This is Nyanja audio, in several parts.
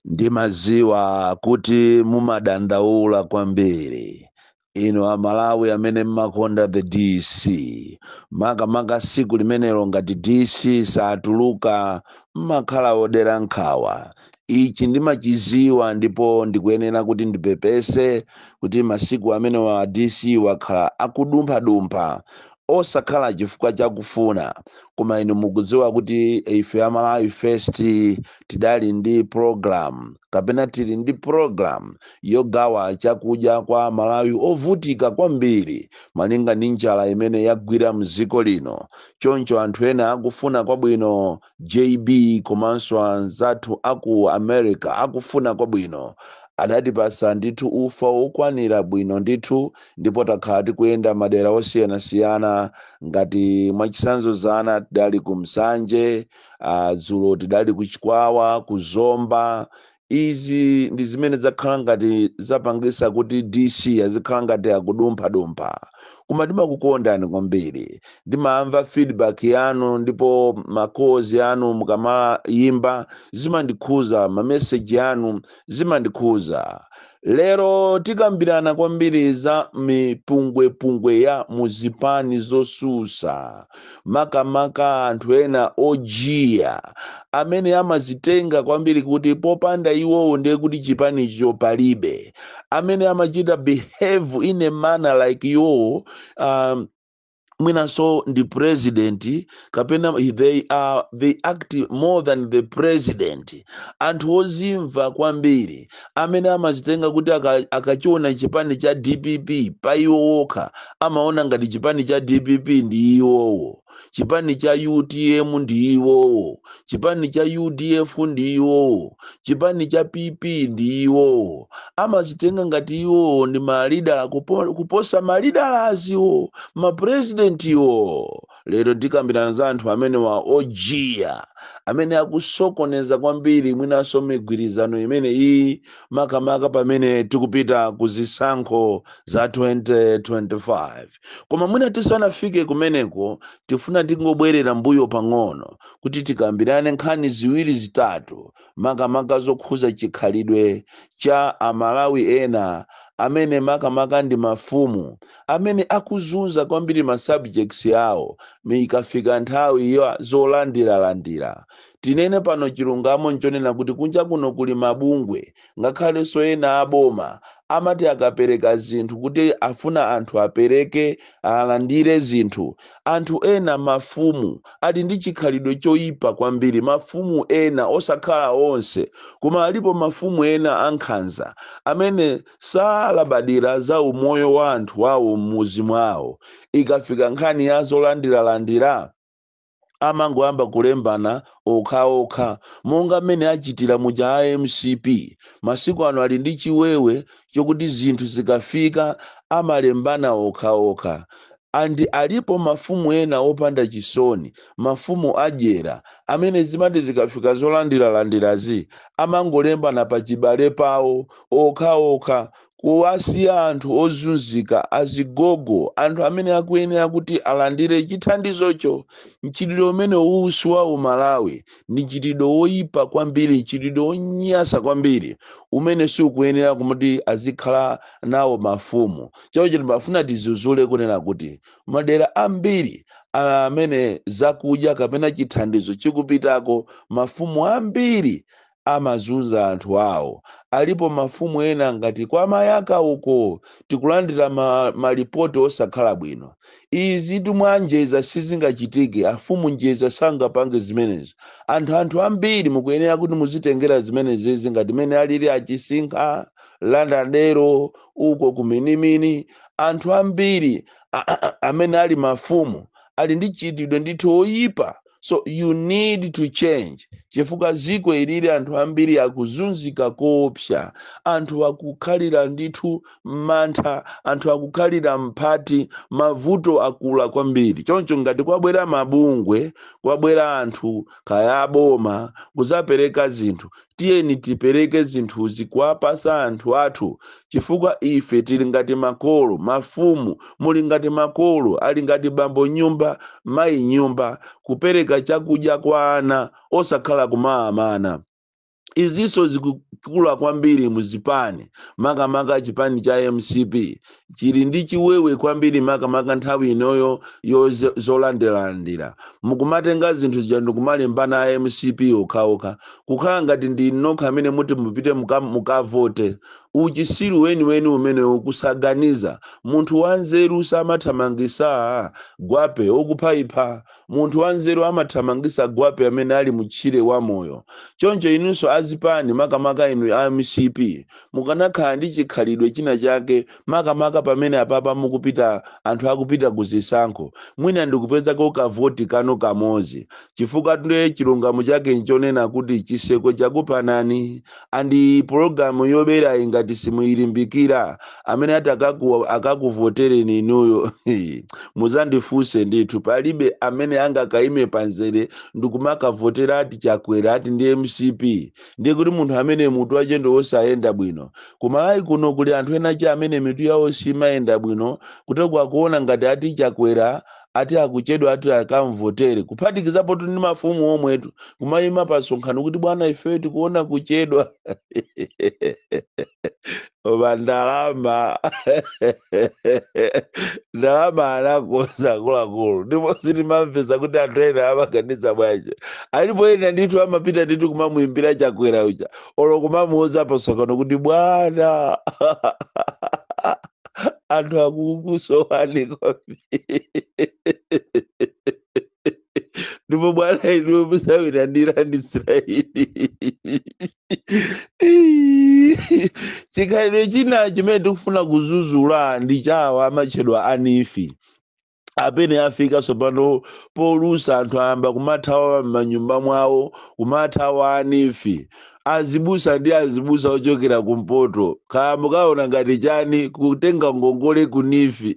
Ndimaziwa kuti mumadandaula kwambiri ino amalawi amene mmakonda the DC makamaka siku limenelo ngati DC satuluka mmakhala odera nkhawa. Ichi ndimachiziwa ndipo ndikuyenera kuti ndipepese kuti masiku amene wa DC wakhala akudumphadumpha osakhala chifukwa chakufuna, koma inu mukudziwa kuti ife amalawi first tidali ndi program kapena tili ndi program yogawa chakudya kwa malawi ovutika kwambiri malinga ndi njala imene yagwira mdziko lino. Choncho anthu ena akufuna kwabwino, JB komanso anzathu aku America akufuna kwabwino, adatipasa ndithu ufa wokwanira bwino ndithu, ndipo takhala tikuyenda madera osiyanasiyana ngati mwachisanzo zana tidali ku Msanje, dzulo tidali ku Chikwawa, ku Zomba. Izi ndi zimene zakhala ngati zapangisa kuti DC azikhala ngati akudumphadumpha. Koma ndimakukondani kwambiri, ndimamva feedback yanu ndipo makozi yanu mukamayimba zimandikhuza, mameseji yanu zimandikhuza. Lero tikambirana kwambiri za mipungwepungwe ya muzipani zosusa, makamaka anthu ena ojiya amene amazitenga kwambiri kuti popanda iwowo ndiye kuti chipanicho palibe, amene amachita behave in a manner like iwowo mwinaso ndi president kapena they act more than the president. Anthu ozimva kwambiri amene amazitenga kuti akachiona chipani cha DPP pa iwo okha amaona ngati chipani cha DPP ndi iwowo, chipani cha UTM ndi iwowo, chipani cha UDF ndi iwowo, chipani cha PP ndi iwowo. Amazitenga ngati iwowo ndi malida kuposa malida aziwo, mapresident iwo. Lero tikambirana za anthu amene wa ojiya amene akusokoneza kwambiri mwinaso migwirizano imene iyi makamaka pamene tikupita kuzisankho za 2025. Koma mwina tisanafike kumeneko tifuna tingobwerera mbuyo pang'ono kuti tikambirane nkhani ziwiri zitatu makamaka zokhuza chikhalidwe cha amalawi ena amene makamaka ndi mafumu amene akuzunza kwambiri ma subjects yawo ikafika nthawi ya zolandira. Tinene pano chilungamo nchonena kuti kunja kuno kuli mabungwe ngakhalenso ena aboma amati akapereka zinthu kuti afuna anthu apereke alandire zinthu. Anthu ena mafumu ali ndi chikhalidwe choyipa kwambiri, mafumu ena osakhala onse, koma alipo mafumu ena ankhanza amene salabadira za umoyo wa anthu wawo m'muzi mwawo. Ikafika nkhani ya zolandira amangoyamba kulembana okhaokha monga mmene achitira muja MCP. Masiku ano ali ndi chiwewe chokuti zinthu zikafika amalembana okhaokha. Andi alipo mafumu ena opanda chisoni, mafumu adyera amene zimati zikafika zolandiralandirazi amangolembana pa chibale pawo okhaokha, kuwasiya anthu ozunzika azigogo, anthu amene akuyenera kuti alandire chithandizocho. Mchitidwe umene uwusi wa umalawi ndi mchitidwe woyipa kwambiri, mchitidwe wonyasa kwambiri umene sukuyenera kuti azikhala nawo mafumu. Choncho ndimafuna tizuzule kunena kuti madera ambiri amene zakudya kapena chithandizo chikupitako, mafumu ambiri amazunza anthu awo. Alipo mafumu ena ngati kwa mayaka uko tikulandira malipoti osakhala bwino. Izi tumwanjeza sizingachitike, afumu njeza sangapange zimenezo. Anthu ambiri mukuyenera kuti muzitengera zimenezi ngati mene alili achisinkha landadero uko kuminimini. Anthu ambiri amene ali mafumu ali ndi chitidwe ndithu oyipa. So you need to change. chifukwa ziko ilili anthu ambiri akuzunzika koopsa, anthu akukhalira ndithu mantha, anthu akukhalira mphati, mavuto akula kwambiri. Choncho ngati kwabwera mabungwe, kwabwera anthu kaya aboma kuzapereka zinthu, tiyeni tipereke zinthuzi kuwapasa anthu athu, chifukwa ife tili ngati makolo, mafumu muli ngati makolo, ali ngati bambo nyumba, mayi nyumba, kupereka chakudya kwa ana osakhala kumaamana. Izinso zikukula kwambiri muzipani, makamaka chipani cha MCP chili ndi chiwewe kwambiri, makamaka nthawi inoyo zolandelandira mukumatenga zinthu zija ndikumalembana a MCP okhaokha, kukhala ngati ndi nokha amene muti mupite mukavote. Uchisiru weniweni umenewu kusaganiza. Munthu wanzeru samathamangisa gwape okuphayipha, munthu wanzeru amathamangisa gwape amene ali mutchire wa moyo. Choncho inunso azipani, makamaka inu a MCP, mukanakhala ndi chikhalidwe china chake, makamaka pamene apapa mukupita, anthu akupita kuzisankho, mwina ndikupezako kavoti kano kamozi, chifukwa ndiye chilungamo chake nchonena kuti chiseko chakupanani, andi programu yobera ingati simuyilimbikira, amene ati akakuvotereni inuyo muzandifunse ndithu, palibe amene angakaime panzere ndikumakavotera ati Chakwera ati ndi MCP. Ndiye kuti munthu amene mutu wache ndi wosayenda bwino. Kumalawi kuno kuli anthu enache amene mitu yawo simayenda bwino, kutoko akuona ngati ati Chakwera ati akuchedwa ati akamvotere, kuphatikizapo ndi mafumu omwetu kumayima pasonkhano kuti bwana ife tikuona kuchedwa oba ndalama ndalama anakoza akuluakulu, ndipo sitimamvesa kuti anthu ena amaganiza bwanji. Alipo ena ndithu amapita ndithu kumamuimbira Chakwera uja, olo kumamuuza pasonkhano kuti bwana anthu akukusowani kwambiri ndipo bwana inu musawirandira ndi Israeli. Chikhalidwe china chimene tikufuna kuzuzula ndi chawa amatchedwa anifi. Apene afika sopano polusa anthu amba kumathawa m'manyumba mwawo, kumathawa anifi. Azibusa ndi azibusa ochokera kumpoto, kaya mukaona ngati chani kutenga ngongole kunifi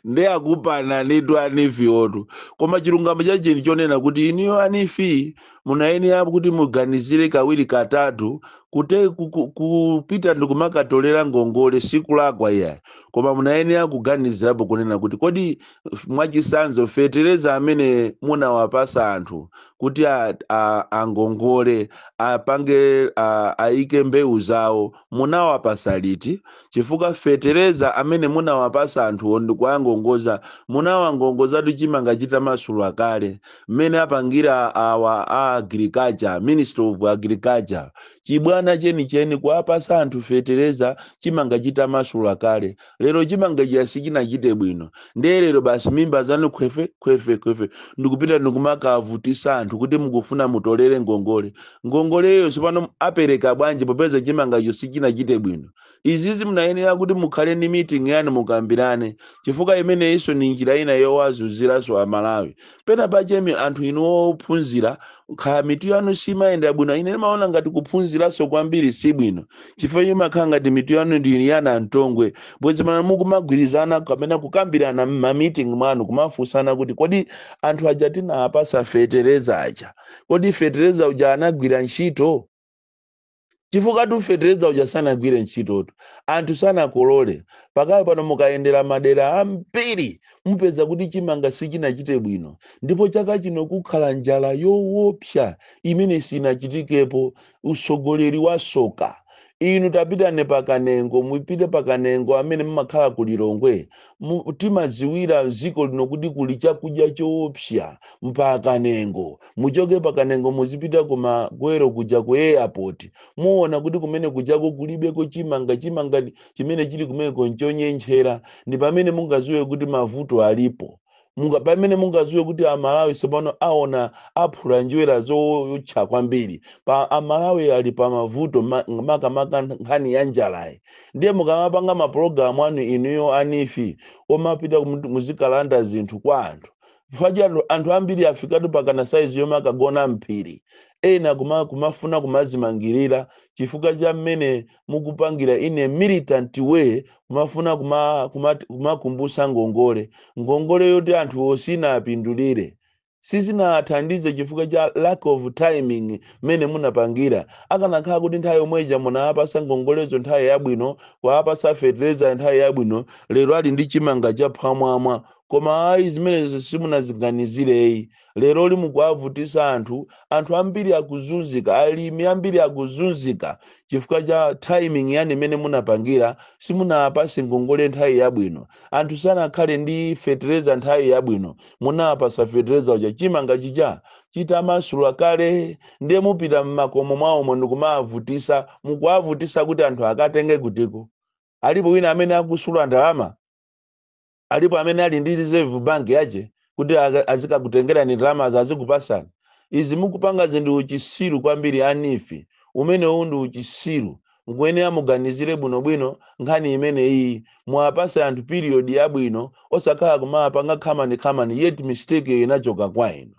ndi akupana nitu anifi otu. Koma chilungamo chachini chonena kuti iniyo anifi munayenera kuti muganizire kawiri katatu, kupita ndikumakatolera ngongole sikulakwa iya, koma munayenera kuganizirapo kunena kuti kodi mwachisanzo fetereza amene munawapasa anthu kuti angongole apange aike mbewu zawo munawapasa liti, chifukwa fetereza amene munawapasa anthu ndikuangongoza munawangongozatu chimanga chita masulo akale, mmene apangira awa agriculture, Ministry of Agriculture, chibwana chenicheni kuwapasa anthu fetereza chimanga chita masulo akale. Lero chimanga chasi chinachite bwino, ndiye lero basi mimba zanu khwefe ndikupita ndikumakavutisa anthu kuti mukufuna mutolere ngongole. Ngongoleyo sipano apereka bwanji popeza chimanga chosi chinachite bwino. Izizi munayenera kuti mukhale ni meeting yanu mukambirane, chifukwa imene iso ni njira ina yowazunziraso Amalawi. Pena pachemi anthu inu ophunzira kaya mitu yanu simayenda bwino, ine maona ngati kuphunziraso kwambiri si bwino, chifukwa imakhala ngati mitu yanu ndi yana ntongwe, bwezi mana mukumagwirizana kapena kukambirana ma meeting mwanu kumafunsana kuti kodi anthu aja tinawapasa fetereza aja, kodi fetereza uja anagwira ntchito? Chifukwa tu fetereza uja sanagwire ntchitotu, anthu sanakolole. Pakali pano mukayendera madera ambiri mupeza kuti chimanga sichinachite bwino, ndipo chaka chino kukhala njala yoopsa imene sinachitikepo. Usogoleri wa soka inu tapitane pakanengo, mupite pakanengo amene mmakhala kulilongwe, timaziwira ziko lino kuti kuli chakudya choopsa mpakanengo. Muchoke pakanengo muzipita kumagwero kuja ku airport, muona kuti kumene kujako kulibeko chimanga chimene chili kumeko nchonyenchera. Ndi pamene mungaziwe kuti mavuto alipo, pamene mungaziwe kuti Amalawi sepano aona aphula njwera zotcha kwambiri. Pa Amalawi ali pa mavuto makamaka nkhani ya njalayi. Ndiye mukamapanga mapulogalamu anu inuyo anifi omapita muzikalanda zinthu kwa anthu. Faja anthu ambiri afikatu pakana saizi yomwe akagona mphiri. ena kumafuna kumazimangirira chifukwa cha mmene mukupangira in a militant way kumafuna kumakumbusa ngongole yoti anthu osina apindulire sizinathandize chifukwa cha lack of timing mmene munapangira. Akanakhala kuti nthawi yomweja munapasa ngongolezo nthawi yabwino kuapasa fertilizer nthawi yabwino lero ali ndi chimanga cha phamwamwa koma ayi zimenezo simunaziganizirei. Lero limukuavutisa anthu ambiri akuzunzika, alimi ambiri akuzunzika chifukwa cha timing yani mene munapangira simunapase ngongole nthawi yabwino. Anthu sanakhale ndi fertilizer nthawi yabwino munapasa fertilizer uja chimanga chija chitamasula kale ndiye mupita mmakomo mwawo ndikumaavutisa mukuavutisa kuti anthu akatenge kutiko. Alipo wina amene akusula ndalama, alipo amene ali ndi reserve bank yache kuti azikakutengera ni ndalama azikupasani. Izi mukupanga zinthu uchisiru kwambiri anifi umene undu uchisiru mkuyenera muganizire bwinobwino nkhani imene iyi muapase anthu period yabwino osakhala kumapanga khamani yet mistake inachoka kwa inu.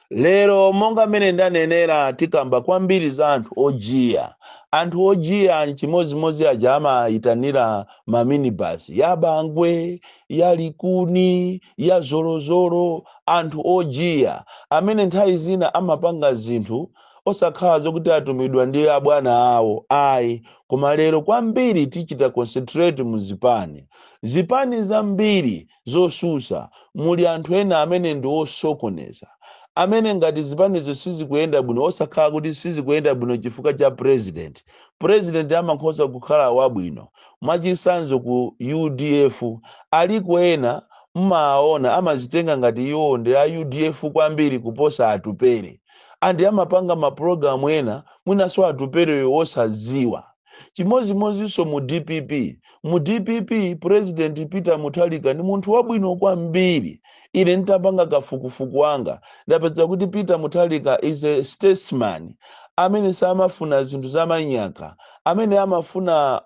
Lero monga mene ndanenera tikamba kwambiri za anthu ojiya. Anthu ojiya ni chimozimozi aja amayitanira maminibus ya Bangwe, ya Likuni, ya Zorozoro. Anthu ojiya amene nthawi zina amapanga zinthu osakhala zokuti atumidwa ndi abwana awo ayi. Koma lero kwambiri tichita concentrate muzipani. Zipani zambiri zosusa muli anthu ena amene ndi osokoneza amene ngati zipanizo sizikuyenda bwino osakhala kuti sizikuyenda bwino chifukwa cha president amakhoza kukhala wabwino. Mwachisanzo ku UDF aliko ena mmaona amazitenga ngati iwo ndi a UDF kwambiri kuposa atupere andi amapanga maprogramu ena mwinaso atupere osaziwa. Chimozimozinso mu DPP President Peter Mutharika ni munthu wabwino kwambiri. Ine nitapanga kafukufuku wanga ndapeza kuti Peter Mutharika is a statesman amene samafuna zinthu zamanyaka, amene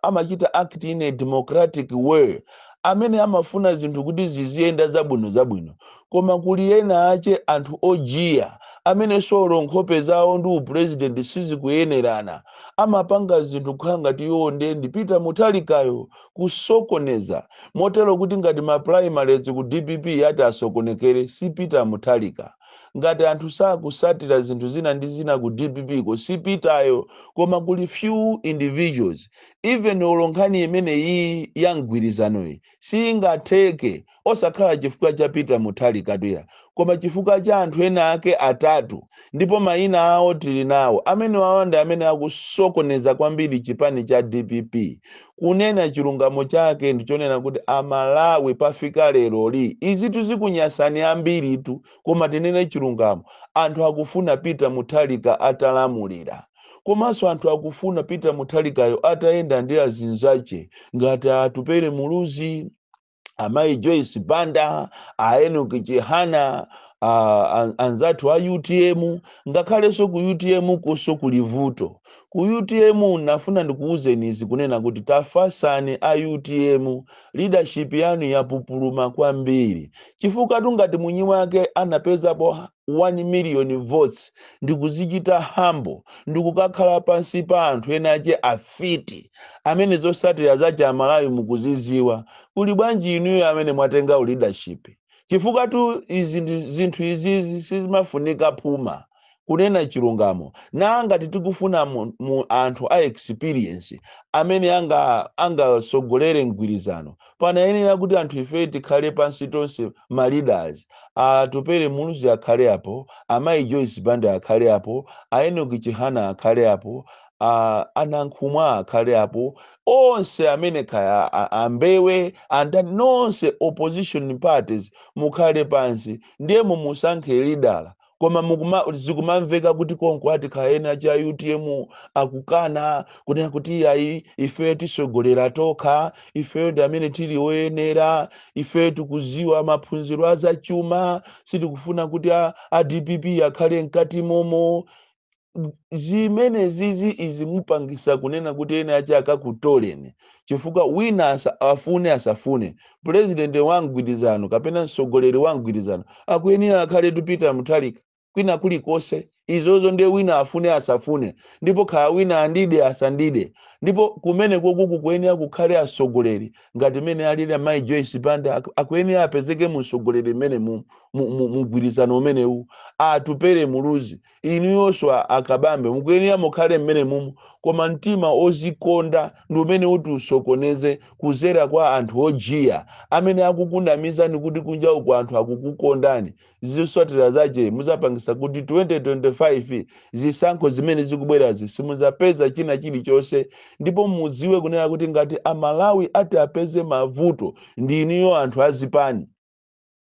amachita act in a democratic way, amene amafuna zinthu kuti ziziyenda zabwino. Koma kuli ena ache anthu ojiya amene solo nkhope zawo ndi president sizikuyenerana amapanga zinthu kukhala ngati iwo ndi Peter Mutharikayo kusokoneza motero kuti ngati ma primaries ku DPP yati asokonekere si Peter Mutharika. Ngati anthu sakusatira zinthu zina ndi zina ku DPP ko si Peteryo koma kuli few individuals. Even olonkhani imene iyi yangwirizano iyi singatheke osakhala chifukwa cha Peter Mutharika tuya koma chifukwa cha anthu ena ake atatu ndipo mayina awo tili nawo amene wawanda amene akusokoneza kwambiri chipani cha DPP. Kunena chilungamo chake ndichonena kuti amalawi pafika lero li izi tuzikunyasani ambiri tu koma tinene chilungamo. Anthu akufuna Peter Mutharika atalamulira komanso anthu akufuna Peter Mutharikayo atayenda ndi azinzache ngati atupere Muluzi, Amayi Joyce Banda, Enoch Chihana, anzathu a UTM. Ngakhale so ku UTM koso kulivuto. Ku UTM nafuna ndikuuzeni izi kunena kuti tafasani a UTM leadership yanu yapupuluma kwambiri. Chifukwa ngati mwini wake anapezapo 1 million votes ndikuzichita hambo ndikukakhala pansi pa anthu ena ache afiti amene zosatira za Malawi mukuziziwa. Kuli bwanji inuyo amene mwatenga leadership? Chifukwa zinthu izizi sizimafunika phuma kunena chilungamo. Nanga tikufuna anthu a experience amene angasogolere mgwirizano. Panayenera kuti anthu ife tikhale pansi tonse ma leaders. Atupere Muluzi akhale apo, Amayi Joyce Banda akhale apo, Enoch Chihana akhale apo, Anankhumwa akhale apo, onse amene kaya ambewe andani nonse opposition parties mukhale pansi ndiye mumusankhe leader. Koma zikumamveka kuti konko ati kaena cha UTM akukana kunena kuti ayi ife tisogolera tokha, ife ndi amene tili oyenera, ife tikuziwa maphunziro azachuma, sitikufuna kuti a DPP akhale mkati momo. Zimene izi mupangisa kunena kuti ena acha akakutoleni chifukwa wina afune asafune president wangwirizano kapena msogoleri wangwirizano akuyenera akhale Peter Mutharika kwina kulikose izozo ndiye wina afune asafune ndipo khala wina andide asandide ndipo kumene kuku kuyenera kukhale asogoleri ngati mene alili Mai Joyce Banda akuyenera apezeke musogoleri mene mugwirizano umenewu atupere muluzi inuyonso akabambe mukuyenera mukhale mmene mumu koma mtima ozikonda ndi umene uti usokoneze kuzera kwa anthu ojiya amene akukundamizani kuti kunja uku anthu akukukondani zisotera zache muzapangisa kuti 2025 zisankho zimene zikubwerazi simuzapeza china chilichonse ndipo muziwe kunena kuti ngati Amalawi ati apeze mavuto ndi iniyo anthu azipani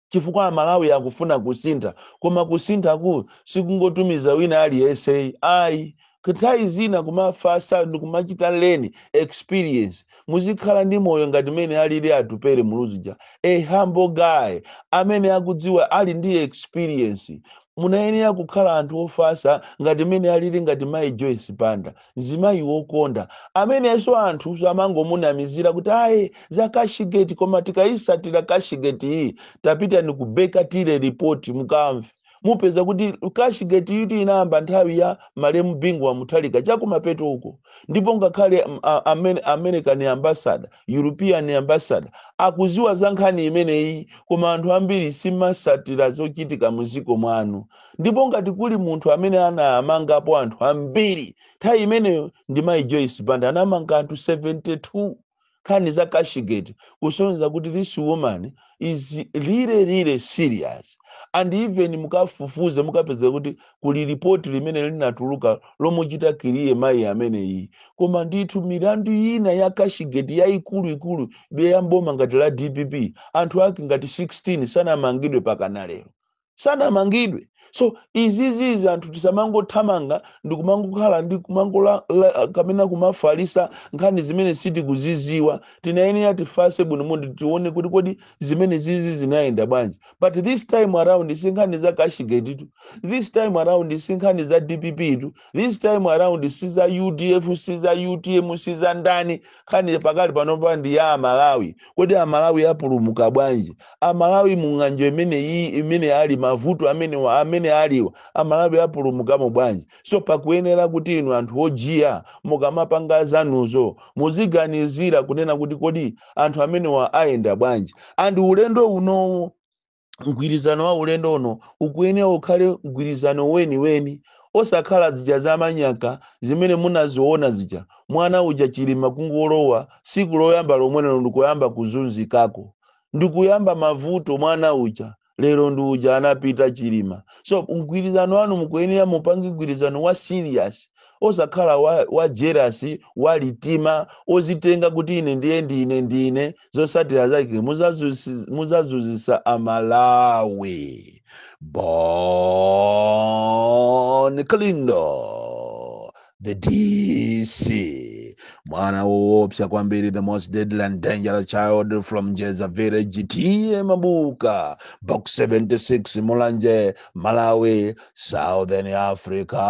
chifukwa Amalawi akufuna kusintha koma kusinthaku sikungotumiza wina aliyense ayi kuthawi zina kumafasa ndikumachita leni experience muzikhala ndi moyo ngati mene alili atupere muluzija a humble guy amene akudziwa ali ndi experience munayenera kukhala anthu ofasa ngati mene alili ngati Mai Joyce Banda nzimayi wokonda amenenso anthu amangomunamizira kuti ayi za Kashigeti koma tikayisatira Kashigeti iyi tapita ni kubeka tile report mukamve mupeza kuti Kashigeti yuti inayamba nthawi ya Malemu Bingwa Mutharika chakumapeto uko ndipo ngakhale American ambassador European ambassador akuziwa za nkhani imeneyi koma anthu ambiri simasatira zochitika muziko mwanu ndipo ngati kuli munthu amene anamangapo anthu ambiri nthawi imeneyo ndi Mai Joyce Banda anamanga anthu 72 nkhani za Kashigeti kusonyeza kuti this woman is really serious and even mukafufuze mukapeza kuti kuli report limene linatuluka lomuchita kiriye mayi ameneyi koma ndithu milandu ina ya Kashigeti yaikulu beyamboma ngati la DPP anthu ake ngati 16 sanamangidwe pakana lero sanamangidwe so izizi anthu tisamangothamanga ndikumangokhala ndi kumangola kamena kumafalisa nkhani zimene sitikuziziwa tinayenera tifase bwino tione kuti kodi zimene zizi zinayenda bwanji but this time around sinkhani za Kashigeti tu this time around sinkhani za DPP tu this time around siza UDF siza UTM siza ndani nkhani pakali panopa ndi ya Amalawi kodi Amalawi apulumuka bwanji Amalawi mung'anjo imene ali mavuto amene aliwa Amalawi apulumukamo bwanji so pakuyenera kuti inu anthu ojiya mukamapanga zanuzo muziganizira kunena kuti kodi anthu amene ayenda bwanji and ulendo uno mgwirizano wa ulendo uno ukuyenera ukhale mgwirizano weni osakhala zija zamanyaka zimene munaziona zija mwana uja chilima kungolowa siku loyamba lomwene ndikuyamba kuzunzikako ndikuyamba mavuto mwana uja lero ndi uja anapita chilima so mgwirizano wanu mukuyenera mupange mgwirizano wa serious osakhala wa jealous walitima ozitenga kuti ine ndine zosatira zake muzazuzisa Amalawi Bon Klindo the DC mwana woopsa kwambiri the most deadly and dangerous child from Jeza Village T Mabuka box 76 Mulanje Malawi Southern Africa.